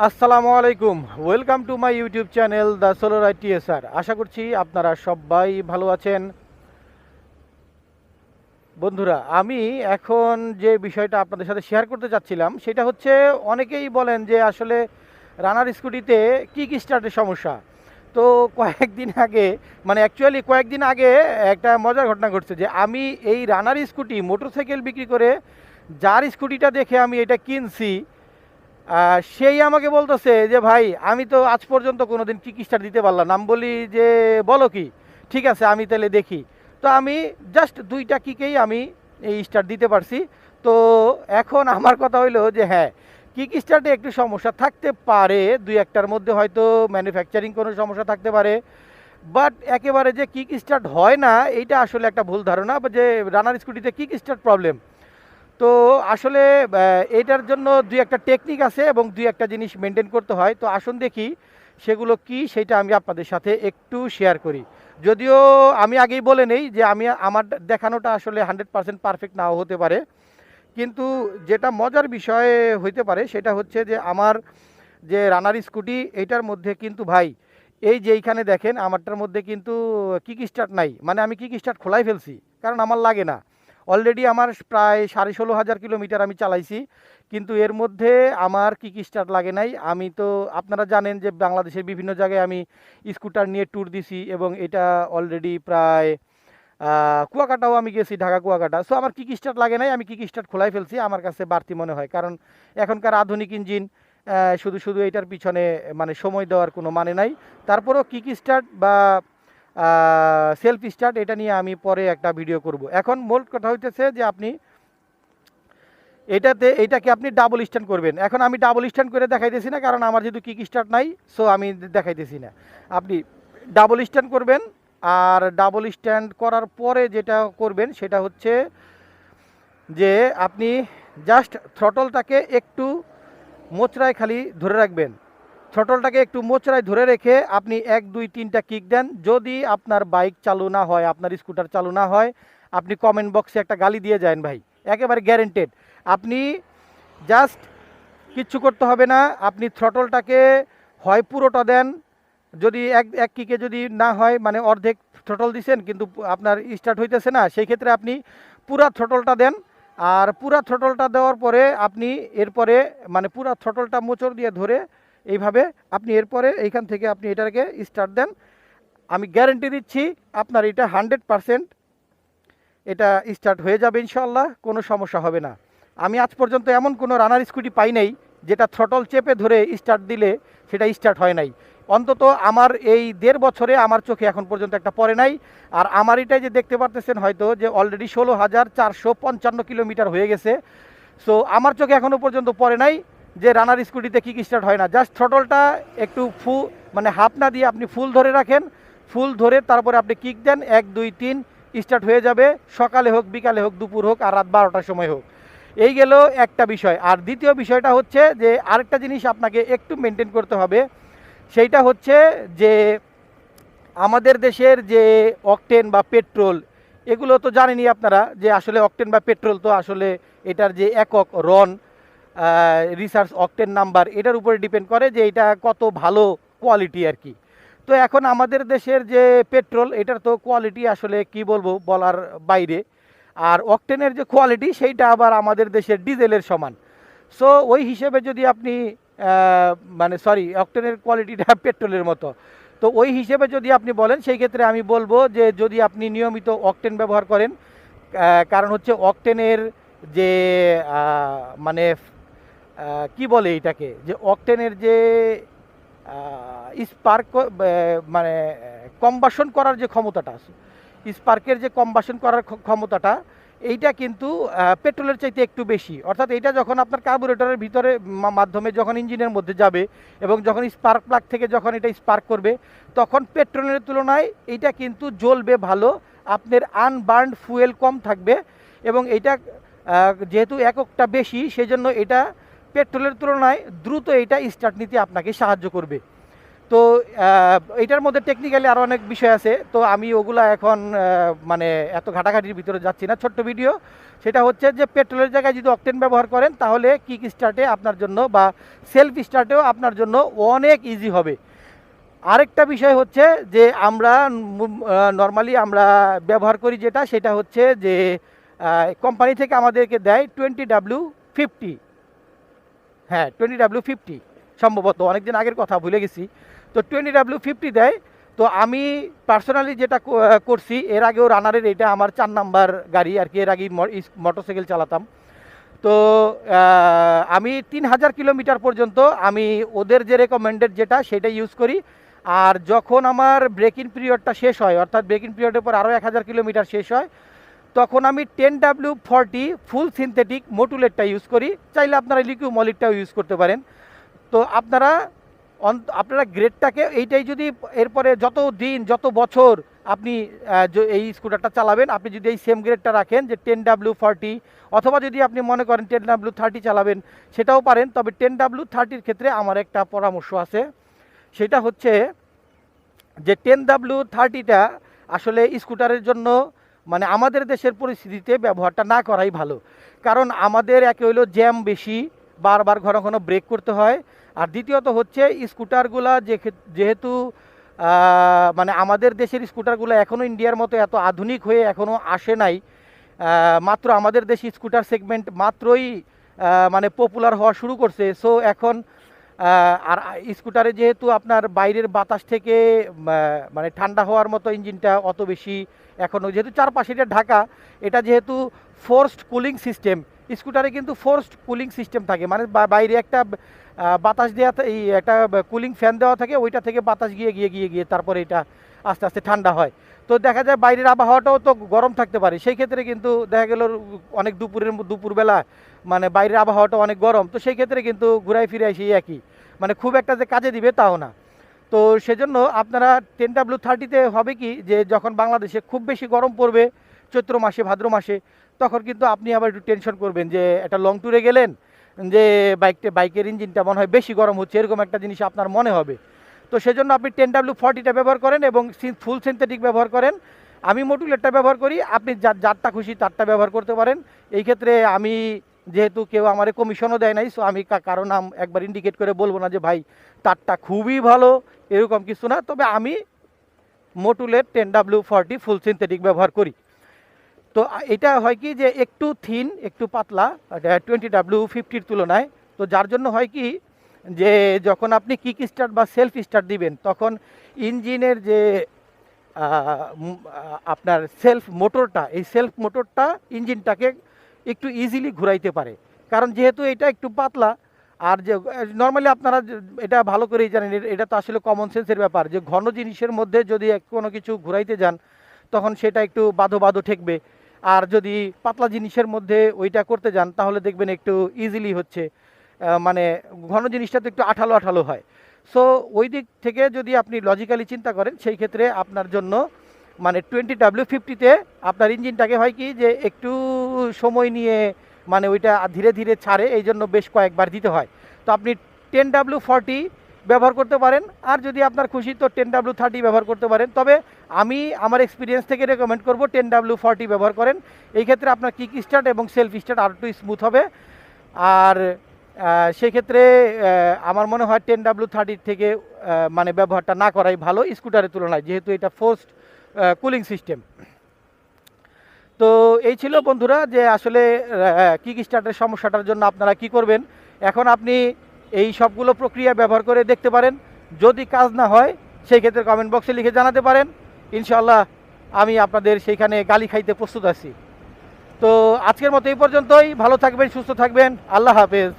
আসসালামু আলাইকুম, welcome to my YouTube channel the solar ITSR. আশা করছি আপনারা সবাই ভালো আছেন। বন্ধুরা, আমি এখন যে বিষয়টা আপনাদের সাথে শেয়ার করতে চাচ্ছিলাম সেটা হচ্ছে, অনেকেই বলেন যে আসলে রানার স্কুটিতে কিক স্টার্টের সমস্যা। তো কয়েকদিন আগে, মানে অ্যাকচুয়ালি কয়েকদিন আগে একটা মজার ঘটনা ঘটছে যে আমি এই রানার স্কুটি মোটরসাইকেল বিক্রি করে যার স্কুটিটা দেখে আমি এটা কিনছি, সেই আমাকে বলতেছে যে ভাই, আমি তো আজ পর্যন্ত কোনোদিন কিক স্টার্ট দিতে পারলাম না। আমি বলি যে বলো কি, ঠিক আছে আমি তাহলে দেখি। তো আমি জাস্ট দুইটা কিকেই আমি এই স্টার্ট দিতে পারছি। তো এখন আমার কথা হইলো যে হ্যাঁ, কিক স্টার্টে একটু সমস্যা থাকতে পারে, দুই একটার মধ্যে হয়তো ম্যানুফ্যাকচারিং কোনো সমস্যা থাকতে পারে। বাট একেবারে যে কিক স্টার্ট হয় না, এইটা আসলে একটা ভুল ধারণা, বা যে রানার স্কুটিতে কিক স্টার্ট প্রবলেম। তো আসলে এটার জন্য দুই একটা টেকনিক আছে এবং দুই একটা জিনিস মেনটেন করতে হয়। তো আসুন দেখি সেগুলো কি, সেটা আমি আপনাদের সাথে একটু শেয়ার করি। যদিও আমি আগেই বলে নেই যে আমার দেখানোটা আসলে 100% পারফেক্ট নাও হতে পারে, কিন্তু যেটা মজার বিষয় হইতে পারে সেটা হচ্ছে যে আমার যে রানার স্কুটি, এইটার মধ্যে কিন্তু ভাই, এই যে এইখানে দেখেন আমারটার মধ্যে কিন্তু কিক স্টার্ট নাই। মানে আমি কিক স্টার্ট খোলাই ফেলছি, কারণ আমার লাগে না। অলরেডি আমার প্রায় 16,500 কিলোমিটার আমি চালাইছি, কিন্তু এর মধ্যে আমার কিক স্টার্ট লাগে নাই। আমি তো, আপনারা জানেন যে বাংলাদেশের বিভিন্ন জায়গায় আমি স্কুটার নিয়ে ট্যুর দিছি, এবং এটা অলরেডি প্রায় কুয়াকাটাও আমি গেছি, ঢাকা কুয়াকাটা। সো আমার কিক স্টার্ট লাগে নাই, আমি কিক স্টার্ট খোলাই ফেলছি। আমার কাছে বাড়তি মনে হয়, কারণ এখনকার আধুনিক ইঞ্জিন, শুধু শুধু এটার পিছনে মানে সময় দেওয়ার কোনো মানে নাই। তারপরেও কিক স্টার্ট বা সেলফ স্টার্ট, এটা নিয়ে আমি পরে একটা ভিডিও করব। এখন মূল কথা হইতেছে যে আপনি এইটাকে আপনি ডাবল স্ট্যান্ড করবেন। এখন আমি ডাবল স্ট্যান্ড করে দেখাইতেছি না, কারণ আমার যেহেতু কিক স্টার্ট নাই, সো আমি দেখাইতেছি না। আপনি ডাবল স্ট্যান্ড করবেন, আর ডাবল স্ট্যান্ড করার পরে যেটা করবেন সেটা হচ্ছে যে আপনি জাস্ট থ্রটলটাকে একটু মোচড়ায় খালি ধরে রাখবেন। থ্রটলটাকে একটু মোচড়ায় ধরে রেখে আপনি 1 2 3টা কিক দেন। যদি আপনার বাইক চালু না হয়, আপনার স্কুটার চালু না হয়, আপনি কমেন্ট বক্সে একটা গালি দিয়ে যান ভাই, একেবারে গ্যারেন্টেড। আপনি জাস্ট কিচ্ছু করতে হবে না, আপনি থ্রটলটাকে হয় পুরোটা দেন, যদি এক এক কিকে যদি না হয়, মানে অর্ধেক থ্রটল দিছেন কিন্তু আপনার স্টার্ট হইতেছে না, সেই ক্ষেত্রে আপনি পুরা থ্রটলটা দেন। আর পুরা থ্রটলটা দেওয়ার পরে আপনি এরপরে, মানে পুরা থ্রটলটা মোচড় দিয়ে ধরে এইভাবে আপনি এরপরে এইখান থেকে আপনি এটাকে স্টার্ট দেন। আমি গ্যারেন্টি দিচ্ছি আপনার এটা 100% এটা স্টার্ট হয়ে যাবে ইনশাল্লাহ, কোনো সমস্যা হবে না। আমি আজ পর্যন্ত এমন কোনো রানার স্কুটি পাই নাই যেটা থ্রটল চেপে ধরে স্টার্ট দিলে সেটা স্টার্ট হয় নাই। অন্তত আমার এই 1.5 বছরে আমার চোখে এখন পর্যন্ত একটা পড়ে নাই। আর আমার এটাই যে দেখতে পারতেছেন হয়তো, যে অলরেডি 16,455 কিলোমিটার হয়ে গেছে। সো আমার চোখে এখনও পর্যন্ত পড়ে নাই যে রানার স্কুটিতে কিক স্টার্ট হয় না। জাস্ট থ্রটলটা একটু মানে হাফ না দিয়ে আপনি ফুল ধরে রাখেন, ফুল ধরে তারপরে আপনি কিক দেন, 1 2 3 স্টার্ট হয়ে যাবে। সকালে হোক, বিকালে হোক, দুপুর হোক, আর রাত 12টার সময় হোক। এই গেল একটা বিষয়। আর দ্বিতীয় বিষয়টা হচ্ছে যে আরেকটা জিনিস আপনাকে একটু মেনটেন করতে হবে, সেইটা হচ্ছে যে আমাদের দেশের যে অকটেন বা পেট্রোল, এগুলো তো জানেনই আপনারা, যে আসলে অকটেন বা পেট্রোল তো আসলে এটার যে একক রন, রিসার্চ অকটেন নাম্বার, এটার উপরে ডিপেন্ড করে যে এটা কত ভালো কোয়ালিটি আর কি। তো এখন আমাদের দেশের যে পেট্রোল, এটার তো কোয়ালিটি আসলে কি বলবো, বলার বাইরে। আর অকটেনের যে কোয়ালিটি, সেইটা আবার আমাদের দেশের ডিজেলের সমান। সো ওই হিসেবে যদি আপনি মানে সরি, অকটেনের কোয়ালিটিটা পেট্রোলের মতো। তো ওই হিসেবে যদি আপনি বলেন, সেই ক্ষেত্রে আমি বলবো যে যদি আপনি নিয়মিত অকটেন ব্যবহার করেন, কারণ হচ্ছে অকটেনের যে মানে কি বলে এটাকে, যে অকটেনের যে স্পার্ক, মানে কম্বাসন করার যে ক্ষমতাটা আছে, স্পার্কের যে কম্বাসন করার ক্ষমতাটা, এইটা কিন্তু পেট্রোলের চাইতে একটু বেশি। অর্থাৎ এইটা যখন আপনার কার্বোরেটরের ভিতরে মাধ্যমে যখন ইঞ্জিনের মধ্যে যাবে, এবং যখন স্পার্ক প্লাগ থেকে যখন এটা স্পার্ক করবে, তখন পেট্রোলের তুলনায় এইটা কিন্তু জ্বলবে ভালো, আপনার আনবার্নড ফুয়েল কম থাকবে। এবং এইটা যেহেতু এককটা বেশি, সেজন্য এটা পেট্রোলের তুলনায় দ্রুত এটা স্টার্ট নিতে আপনাকে সাহায্য করবে। তো এটার মধ্যে টেকনিক্যালি আরও অনেক বিষয় আছে, তো আমি ওগুলা এখন মানে এত ঘাটাঘাটির ভিতরে যাচ্ছি না। ছোট্ট ভিডিও, সেটা হচ্ছে যে পেট্রোলের জায়গায় যদি অকটেন ব্যবহার করেন তাহলে কিক স্টার্টে আপনার জন্য বা সেলফ স্টার্টেও আপনার জন্য অনেক ইজি হবে। আরেকটা বিষয় হচ্ছে যে আমরা নর্মালি আমরা ব্যবহার করি যেটা, সেটা হচ্ছে যে কোম্পানি থেকে আমাদেরকে দেয় 20W50। হ্যাঁ, 20W50 সম্ভবত, অনেকদিন আগের কথা ভুলে গেছি। তো 20W50 দেয়। তো আমি পার্সোনালি যেটা করছি, এর আগেও রানারের, এটা আমার 4 নাম্বার গাড়ি আর কি, এর আগেই মোটরসাইকেল চালাতাম। তো আমি 3000 কিলোমিটার পর্যন্ত আমি ওদের যে রেকমেন্ডেড যেটা সেটা ইউজ করি। আর যখন আমার ব্রেকিং পিরিয়ডটা শেষ হয়, অর্থাৎ ব্রেকিং পিরিয়ডের পর আরও 1000 কিলোমিটার শেষ হয়, তখন আমি 10W40 ফুল সিনথেটিক মটুলেটটা ইউজ করি। চাইলে আপনারা লিকুইড মলিডটাও ইউজ করতে পারেন। তো আপনারা গ্রেডটাকে এইটাই যদি এরপরে যত দিন যত বছর আপনি এই স্কুটারটা চালাবেন, আপনি যদি এই সেম গ্রেডটা রাখেন যে 10W40, অথবা যদি আপনি মনে করেন 10W30 চালাবেন সেটাও পারেন। তবে 10W30-র ক্ষেত্রে আমার একটা পরামর্শ আছে, সেটা হচ্ছে যে 10W30টা আসলে স্কুটারের জন্য মানে আমাদের দেশের পরিস্থিতিতে ব্যবহারটা না করাই ভালো। কারণ আমাদের একে হইলো জ্যাম বেশি, বারবার ঘন ঘন ব্রেক করতে হয়। আর দ্বিতীয়ত হচ্ছে স্কুটারগুলা যেহেতু মানে আমাদের দেশের স্কুটারগুলো এখনও ইন্ডিয়ার মতো এত আধুনিক হয়ে এখনও আসে নাই। মাত্র আমাদের দেশি স্কুটার সেগমেন্ট মাত্রই মানে পপুলার হওয়া শুরু করছে। সো এখন আর স্কুটারে যেহেতু আপনার বাইরের বাতাস থেকে মানে ঠান্ডা হওয়ার মতো ইঞ্জিনটা অত বেশি এখনও, যেহেতু চারপাশে এটা ঢাকা, এটা যেহেতু ফোর্সড কুলিং সিস্টেম, স্কুটারে কিন্তু ফোর্সড কুলিং সিস্টেম থাকে, মানে বাইরে একটা বাতাস দেওয়া, এই একটা কুলিং ফ্যান দেওয়া থাকে, ওইটা থেকে বাতাস গিয়ে গিয়ে গিয়ে গিয়ে তারপরে এটা আস্তে আস্তে ঠান্ডা হয়। তো দেখা যায় বাইরের আবহাওয়াটাও তো গরম থাকতে পারে, সেই ক্ষেত্রে কিন্তু দেখা গেল অনেক দুপুরবেলা মানে বাইরের আবহাওয়াটা অনেক গরম, তো সেই ক্ষেত্রে কিন্তু ঘুরাই ফিরে সেই একই, মানে খুব একটা যে কাজে দিবে তাও না। তো সেজন্য আপনারা 10W30-তে হবে কি, যে যখন বাংলাদেশে খুব বেশি গরম পড়বে চৈত্র মাসে ভাদ্র মাসে, তখন কিন্তু আপনি আবার একটু টেনশন করবেন যে একটা লং ট্যুরে গেলেন, যে বাইকের ইঞ্জিনটা মনে হয় বেশি গরম হচ্ছে, এরকম একটা জিনিস আপনার মনে হবে। তো সেজন্য আপনি 10W40টা ব্যবহার করেন এবং ফুল সিনথেটিক ব্যবহার করেন। আমি মটুলেটটা ব্যবহার করি, আপনি যারটা খুশি তারটা ব্যবহার করতে পারেন। এই ক্ষেত্রে আমি যেহেতু কেউ আমার কমিশনও দেয় নাই, সো আমি কারো নাম একবার ইন্ডিকেট করে বলবো না যে ভাই তারটা খুবই ভালো, এরকম কিছু না। তবে আমি মটুলেট 10W40 ফুল সিনথেটিক ব্যবহার করি। তো এটা হয় কি যে একটু থিন, একটু পাতলা 20W50-র তুলনায়। তো যার জন্য হয় কি যে যখন আপনি কিক স্টার্ট বা সেলফ স্টার্ট দিবেন, তখন ইঞ্জিনের যে আপনার সেলফ মোটরটা, এই সেলফ মোটরটা ইঞ্জিনটাকে একটু ইজিলি ঘুরাইতে পারে। কারণ যেহেতু এটা একটু পাতলা, আর যে নর্মালি আপনারা এটা ভালো করেই জানেন, এটা তো আসলে কমন সেন্সের ব্যাপার, যে ঘন জিনিসের মধ্যে যদি কোনো কিছু ঘুরাইতে যান তখন সেটা একটু বাঁধো বাঁধো ঠেকবে। আর যদি পাতলা জিনিসের মধ্যে ওইটা করতে যান তাহলে দেখবেন একটু ইজিলি হচ্ছে, মানে ঘন জিনিসটা তো একটু আঠালো আঠালো হয়। সো ওই দিক থেকে যদি আপনি লজিক্যালি চিন্তা করেন, সেই ক্ষেত্রে আপনার জন্য মানে 20W50-তে আপনার ইঞ্জিনটাকে হয় কি যে একটু সময় নিয়ে মানে ওইটা ধীরে ধীরে ছাড়ে, এই জন্য বেশ কয়েকবার দিতে হয়। তো আপনি 10W40 ব্যবহার করতে পারেন, আর যদি আপনার খুশি তো 10W30 ব্যবহার করতে পারেন। তবে আমি আমার এক্সপিরিয়েন্স থেকে রেকমেন্ড করব 10W40 ব্যবহার করেন। এই ক্ষেত্রে আপনার কিক স্টার্ট এবং সেলফ স্টার্ট আর একটু স্মুথ হবে। আর সেই ক্ষেত্রে আমার মনে হয় 10W30 থেকে মানে ব্যবহারটা না করাই ভালো স্কুটারের তুলনায়, যেহেতু এটা ফোর্সড কুলিং সিস্টেম। তো এই ছিল বন্ধুরা যে আসলে কিক স্টার্টের সমস্যাটার জন্য আপনারা কি করবেন। এখন আপনি এই সবগুলো প্রক্রিয়া ব্যবহার করে দেখতে পারেন, যদি কাজ না হয় সেই ক্ষেত্রে কমেন্ট বক্সে লিখে জানাতে পারেন। ইনশাআল্লাহ আমি আপনাদের সেইখানে গালি খাইতে প্রস্তুত আছি। তো আজকের মতো এই পর্যন্তই, ভালো থাকবেন, সুস্থ থাকবেন, আল্লাহ হাফেজ।